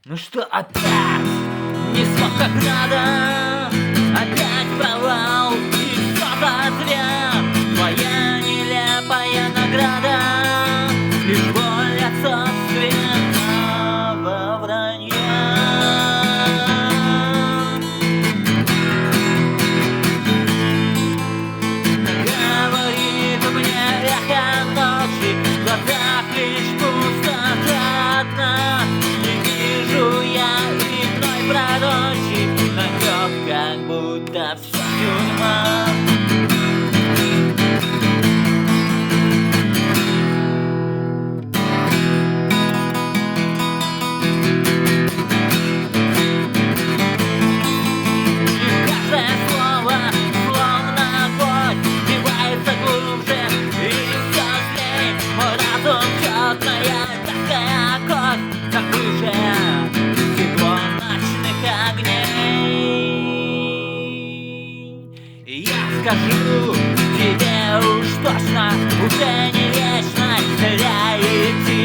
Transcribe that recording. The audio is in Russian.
Ну что опять не смог как надо, опять провал и что-то зря. Твоя нелепая награда лишь боль от собственного вранья. Говорит мне эхо ночи, в глазах лишь пустота одна. Не вижу я иной пророчи, намек, как будто вся тюрьма. Черная такая кровь, как рыжая стекло ночных огней. Я скажу тебе уж точно, уже не вечность зря идти.